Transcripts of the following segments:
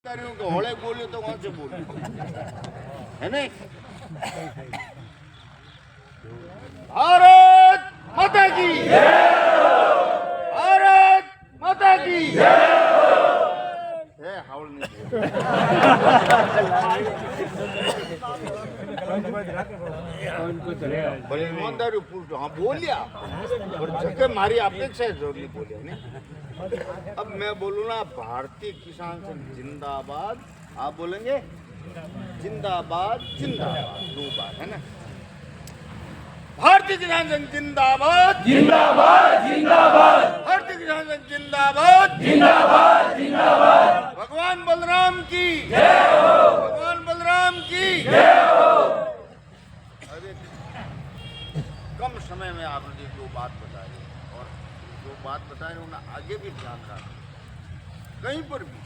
होले बोलियो तो वहां से बोलियो, है नहीं? भारत माता की जय, भारत माता की जय। हावड़ नहीं भले ईमानदारी पूछ, हाँ बोलिया और जगह मारी अपेक्षा है जरूर नहीं बोलिया नहीं। अब मैं बोलूँ ना, भारतीय किसान संघ जिंदाबाद, आप बोलेंगे जिंदाबाद जिंदाबाद, दो बार है ना। भारतीय किसान संघ जिंदाबाद जिंदाबाद जिंदाबाद भारतीय किसान संघ जिंदाबाद जिंदाबाद जिंदाबाद। भगवान बलराम की जय हो, भगवान बलराम की जय हो। अरे कम समय में आपने जो बात बताई और जो बात बताई उन्हें आगे भी ध्यान रखना, कहीं पर भी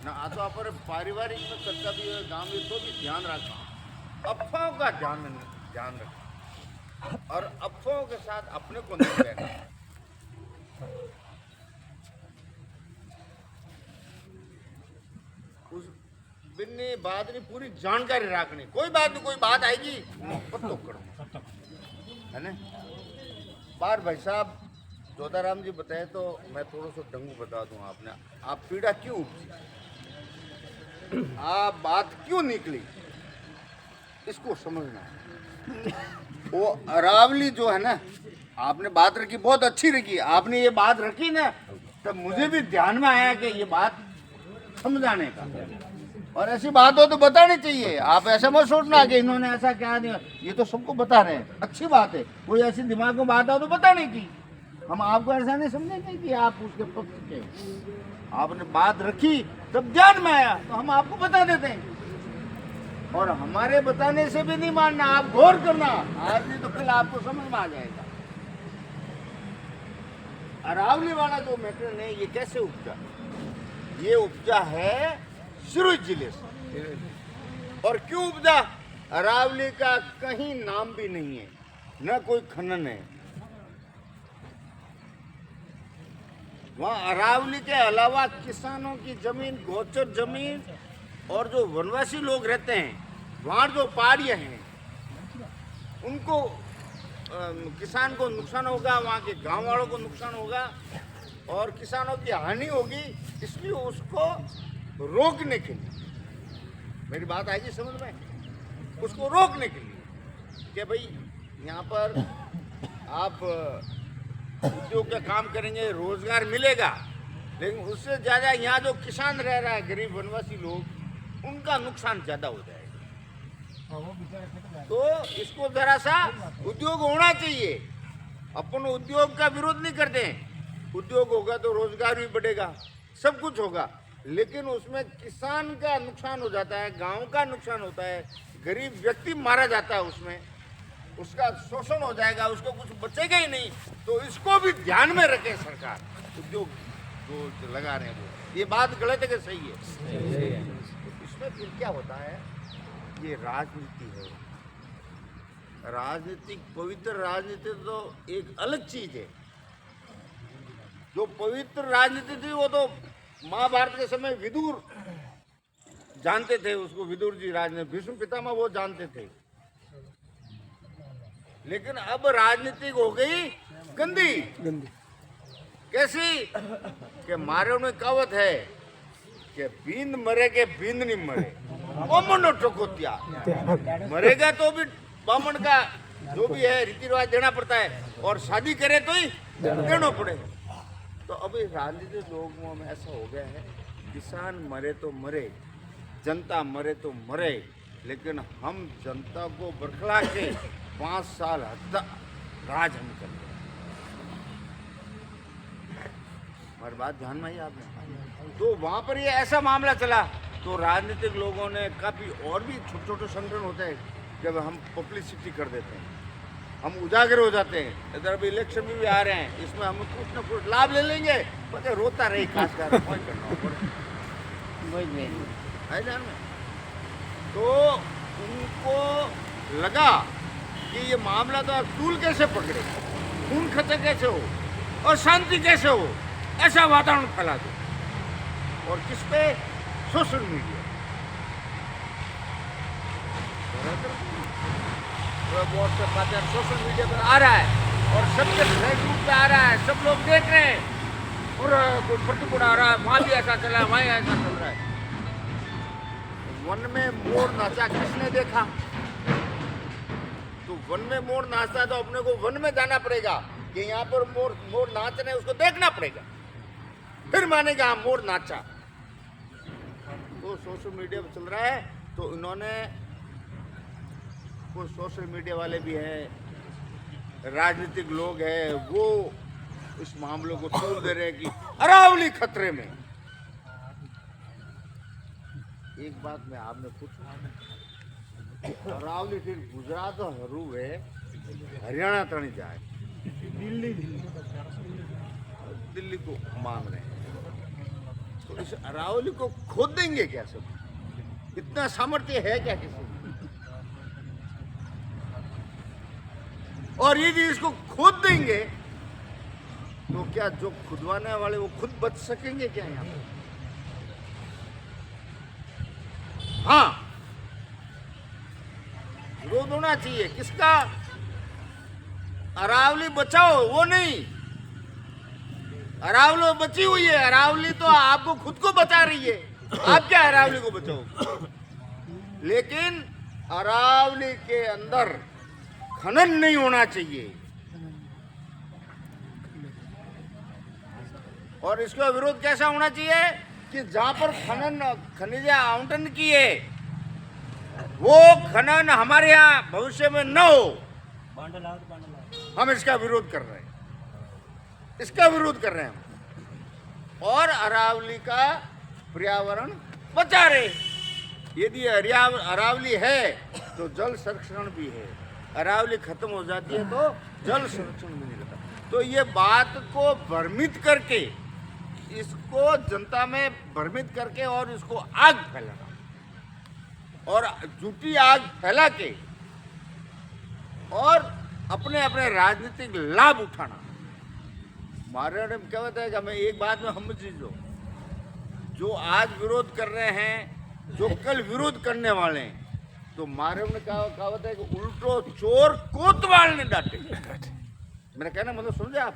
ना आता पर पारिवारिक में चर्चा भी है, गांव में तो भी ध्यान रखना, अफवाहों का ध्यान रखना और अफवाहों के साथ अपने को नहीं रहना। उस बिन्नी बात नहीं, पूरी जानकारी रखनी, कोई बात आएगी पत्तो करो, है ना। बार भाई साहब जोधाराम जी बताए तो मैं थोड़ा सा डंगू बता दूं आपने, आप पीड़ा क्यों उपजी, आप बात क्यों निकली, इसको समझना। वो अरावली जो है ना, आपने बात रखी बहुत अच्छी रखी, आपने ये बात रखी ना तब मुझे भी ध्यान में आया कि ये बात समझाने का, और ऐसी बात हो तो बतानी चाहिए। आप ऐसा मत सोचना कि इन्होंने ऐसा क्या दिया, ये तो सबको बता रहे हैं, अच्छी बात है। कोई ऐसी दिमाग में बात हो तो बताने की, हम आपको ऐसा नहीं समझेंगे कि आप उसके पक्ष के, आपने बात रखी तब ध्यान में आया तो हम आपको बता देते हैं, और हमारे बताने से भी नहीं मानना, आप गौर करना, आज नहीं तो कल आपको समझ में आ जाएगा। अरावली वाला जो मैटर है ये कैसे उपजा, ये उपजा है सिरोही जिले से। और क्यों उपजा, अरावली का कहीं नाम भी नहीं है, न कोई खनन है वहाँ। अरावली के अलावा किसानों की जमीन, गोचर जमीन, और जो वनवासी लोग रहते हैं वहाँ जो पहाड़ियाँ हैं उनको किसान को नुकसान होगा, वहाँ के गांव वालों को नुकसान होगा और किसानों की हानि होगी, इसलिए उसको रोकने के लिए, मेरी बात आएगी समझ में, उसको रोकने के लिए कि भाई यहाँ पर आप उद्योग का काम करेंगे, रोजगार मिलेगा, लेकिन उससे ज़्यादा यहाँ जो किसान रह रहा है, गरीब वनवासी लोग, उनका नुकसान ज़्यादा हो जाएगा। तो इसको जरा सा उद्योग होना चाहिए। अपन उद्योग का विरोध नहीं करते हैं, उद्योग होगा तो रोजगार भी बढ़ेगा, सब कुछ होगा, लेकिन उसमें किसान का नुकसान हो जाता है, गांव का नुकसान होता है, गरीब व्यक्ति मारा जाता है, उसमें उसका शोषण हो जाएगा, उसको कुछ बचेगा ही नहीं। तो इसको भी ध्यान में रखे सरकार, उद्योग जो लगा रहे हैं वो, ये बात गलत है कि सही है? तो इसमें फिर क्या होता है, ये राजनीति है, राजनीतिक पवित्र राजनीति तो एक अलग चीज है। जो पवित्र राजनीति थी वो तो महाभारत के समय विदुर जानते थे उसको, विदुर जी राजनीति, भीष्म पितामह वो जानते थे, लेकिन अब राजनीतिक हो गई गंदी। कैसी कि मारे में कहावत है कि बींद मरे के बींद नहीं मरे, बामण टकोतिया, मरेगा तो भी बामण का जो भी है रीति रिवाज देना पड़ता है, और शादी करे तो ही देना पड़े। तो अभी राजनीतिक लोगों में ऐसा हो गया है, किसान मरे तो मरे, जनता मरे तो मरे, लेकिन हम जनता को बरखला के 5 साल राज हम कर रहे हैं। हमारी बात ध्यान में ही आपने, तो वहाँ पर ये ऐसा मामला चला, तो राजनीतिक लोगों ने काफ़ी, और भी छोटे छोटे संगठन होते हैं, जब हम पब्लिसिटी कर देते हैं, हम उजागर हो जाते हैं, इधर अभी इलेक्शन भी आ रहे हैं, इसमें हम कुछ न कुछ लाभ ले लेंगे, पता रोता रहे खास कर है ध्यान में। तो उनको लगा कि ये मामला तो टूल कैसे पकड़े, खून खर्चा कैसे हो और शांति कैसे हो, ऐसा वातावरण फैला दो। और किस पे, सोशल मीडिया, व्हाट्सएप पर सोशल मीडिया पर आ रहा है और सबके फेसबुक पे आ रहा है, सब लोग देख रहे हैं और कोई प्रतिकूल आ रहा है, वहाँ भी ऐसा चला है, वहाँ ऐसा चल रहा है। वन में मोर नाचा किसने देखा? तो वन में मोर नाचता है तो अपने को वन में जाना पड़ेगा कि यहाँ पर मोर नाच रहे, उसको देखना पड़ेगा, फिर मानेगा हाँ मोर नाचा। तो सोशल मीडिया पर चल रहा है, तो इन्होंने कुछ सोशल मीडिया वाले भी हैं, राजनीतिक लोग हैं, वो इस मामले को तूल दे रहे हैं कि अरावली खतरे में। एक बात मैं आपने पूछा, अरावली फिर गुजरात हरू है, हरियाणा तणी जाए, दिल्ली को मांग रहे हैं, तो इस अरावली को खोद देंगे क्या सब? इतना सामर्थ्य है क्या किसी में? और यदि इसको खोद देंगे तो क्या जो खुदवाने वाले वो खुद बच सकेंगे क्या यहाँ पर? हाँ, विरोध होना चाहिए। किसका? अरावली बचाओ वो नहीं, अरावली बची हुई है, अरावली तो आपको खुद को बचा रही है, आप क्या अरावली को बचाओ? लेकिन अरावली के अंदर खनन नहीं होना चाहिए और इसका विरोध कैसा होना चाहिए कि जहां पर खनिज आवंटन किए वो खनन हमारे यहाँ भविष्य में न हो। हम इसका विरोध कर रहे हैं, इसका विरोध कर रहे हैं हम, और अरावली का पर्यावरण बचा रहे। यदि अरावली है तो जल संरक्षण भी है, अरावली खत्म हो जाती है तो जल संरक्षण भी नहीं रहता। तो ये बात को भ्रमित करके, इसको जनता में भ्रमित करके और इसको आग फैलाना और झूठी आग फैला के और अपने अपने राजनीतिक लाभ उठाना। मारे क्या होता है कि हमें एक बात में हम चीज जो आज विरोध कर रहे हैं, जो कल विरोध करने वाले हैं, तो मारे ने कहावत है कि उल्टो चोर कोतवाल ने डांटे। मेरा कहना मतलब समझे आप?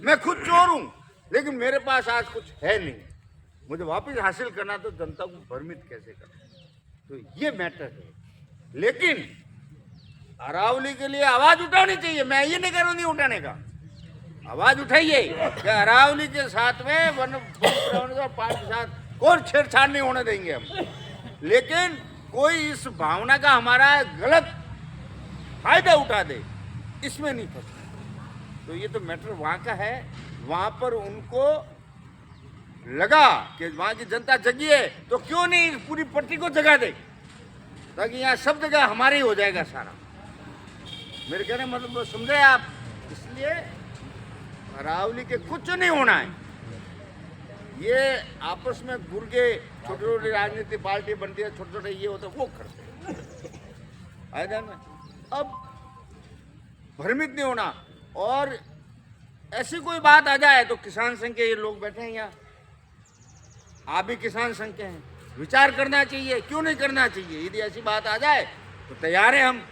मैं खुद चोर हूं लेकिन मेरे पास आज कुछ है नहीं, मुझे वापस हासिल करना, तो जनता को भ्रमित कैसे करना, तो ये मैटर है। लेकिन अरावली के लिए आवाज उठानी चाहिए, मैं ये नहीं कह रहा हूं नहीं उठाने का, आवाज उठाइए कि अरावली के साथ में वन पार्टी के साथ कोई छेड़छाड़ नहीं होने देंगे हम। लेकिन कोई इस भावना का हमारा गलत फायदा उठा दे, इसमें नहीं फंसना। तो ये तो मैटर वहाँ का है, वहाँ पर उनको लगा कि वहाँ की जनता जगी है, तो क्यों नहीं इस पूरी पट्टी को जगा दे, ताकि यहाँ सब जगह हमारे ही हो जाएगा सारा। मेरे कहने मतलब समझे आप? इसलिए अरावली के कुछ नहीं होना है। ये आपस में घुर के छोटी छोटी राजनीतिक पार्टी बनती है, छोटे छोटे ये होते वो करते हैं, आए ध्यान में। अब भ्रमित नहीं होना, और ऐसी कोई बात आ जाए तो किसान संघ के ये लोग बैठे हैं यहाँ, आप भी किसान संघ के हैं, विचार करना चाहिए, क्यों नहीं करना चाहिए। यदि ऐसी बात आ जाए तो तैयार है हम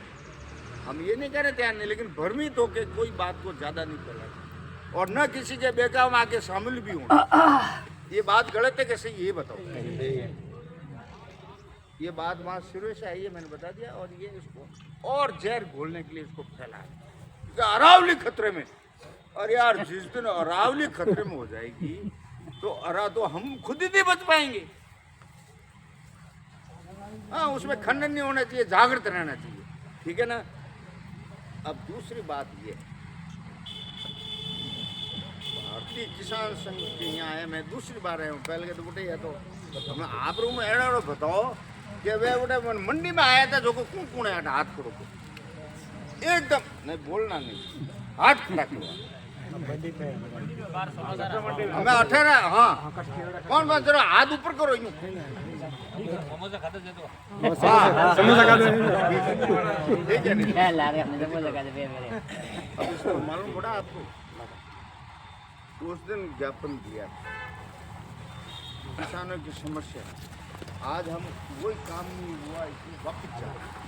ये नहीं कह रहे तैयार नहीं, लेकिन भ्रमित होकर कोई बात को ज्यादा नहीं फैलाना और न किसी के बेगाव में आके शामिल भी होना। ये बात गलत है कि सही, ये बताओ। ये बात वहां शुरू से आई है, मैंने बता दिया, और ये इसको और जहर घोलने के लिए इसको फैलाया अरावली खतरे में। और यार जिस दिन अरावली खतरे में हो जाएगी तो हम खुद ही नहीं बच पाएंगे। हाँ, उसमें खंडन नहीं होना चाहिए, जागृत रहना चाहिए, ठीक है ना। अब दूसरी बात ये, भारतीय किसान संघ के यहाँ है, मैं दूसरी बार आया हूँ, पहले के तो उठे है, तो हमें आप रूम में एड़ा बताओ कि वे उठे मंडी में आया था, जो को कौन है हाथ खड़ो को एकदम नहीं बोलना नहीं, हाथ खड़ा किया हमें 18। हाँ कौन कौन चलो हाथ ऊपर करो, यूं समोसा खा दे, ठीक है नहीं अब इसको मालूम पड़ा आपको, उस दिन ज्ञापन दिया किसानों की समस्या, आज हम कोई काम नहीं हुआ इसलिए वापस जा रहे हैं।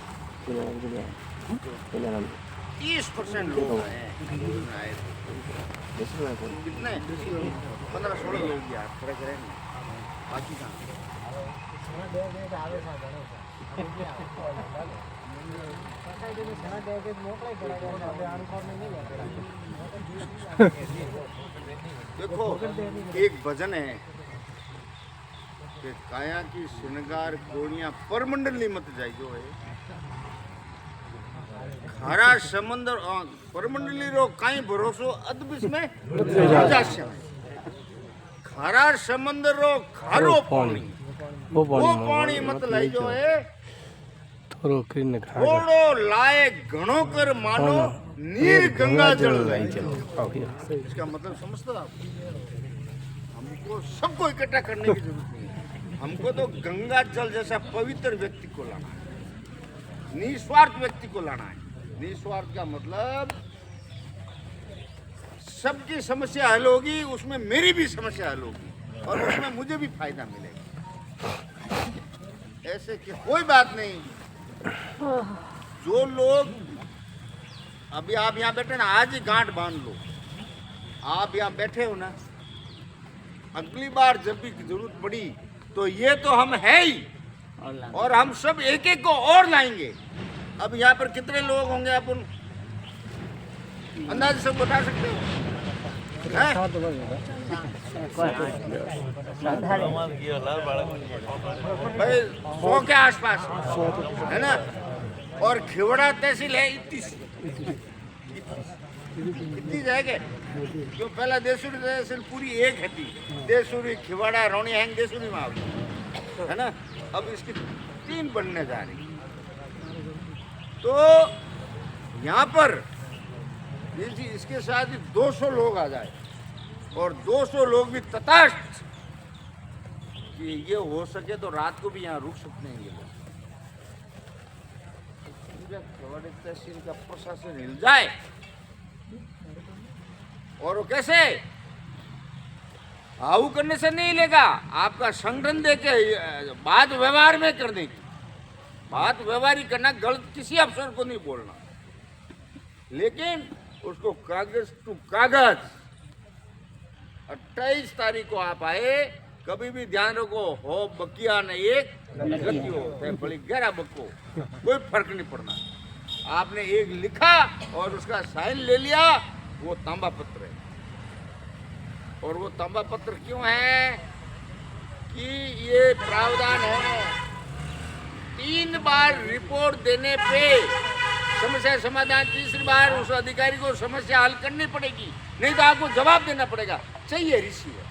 30% लोग आए हैं, आए थे। कितने 15-16 लोग यार खड़े खड़े नहीं, बाकी कहाँ? देखो एक भजन है कि काया की श्रृंगार कोड़ियां परमंडली मत जाई जो है खारा समंदर परमंडली रो काई भरोसो अदबिस में जास्य में खारा समंदर रो खारो पानी वो पानी मत लाई जो है थोड़ो लाए घणो कर मानो नीर गंगा जल लाई। इसका मतलब समझते हो आप? हमको सबको इकट्ठा करने की जरूरत नहीं है, हमको तो गंगा जल जैसा पवित्र व्यक्ति को लाना है, निस्वार्थ व्यक्ति को लाना है। निस्वार्थ का मतलब सबकी समस्या हल होगी, उसमें मेरी भी समस्या हल होगी और उसमें मुझे भी फायदा मिलेगा। ऐसे कि कोई बात नहीं, जो लोग अभी आप यहाँ बैठे ना, आज ही गांठ बांध लो। आप यहाँ बैठे हो ना, अगली बार जब भी जरूरत पड़ी तो ये तो हम है ही, और हम सब एक एक को और लाएंगे। अब यहाँ पर कितने लोग होंगे अपन अंदाज सब बता सकते हो? भाई 100 के आसपास है ना। और खिवड़ा तहसील है इतनी जाएगा जो पहला देसुरी तहसील पूरी एक है थी, देसुरी खिवाड़ा रोनी हैंग देसुरी में है ना। अब इसकी 3 बनने जा रही। तो यहाँ पर इसके साथ ही 200 लोग आ जाए और 200 लोग भी तटस्थ कि ये हो सके तो रात को भी यहाँ रुक सकते हैं ये लोग। खिवाड़ा तहसील का प्रशासन हिल जाए, और वो कैसे आऊ करने से नहीं लेगा, आपका संगठन देके बात व्यवहार में कर देगी। बात व्यवहार ही करना, गलत किसी अफसर को नहीं बोलना, लेकिन उसको कागज टू कागज 28 तारीख को आप आए। कभी भी ध्यान रखो, हो बकिया न एक गति हो, बड़ी 11 बक्को, कोई फर्क नहीं पड़ना। आपने एक लिखा और उसका साइन ले लिया, वो तांबा पत्र है। और वो तांबा पत्र क्यों है कि ये प्रावधान है, 3 बार रिपोर्ट देने पे समस्या समाधान, तीसरी बार उस अधिकारी को समस्या हल करनी पड़ेगी, नहीं तो आपको जवाब देना पड़ेगा। चाहिए ऋषि है।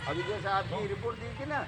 अभी जैसा आपकी रिपोर्ट दी थी ना,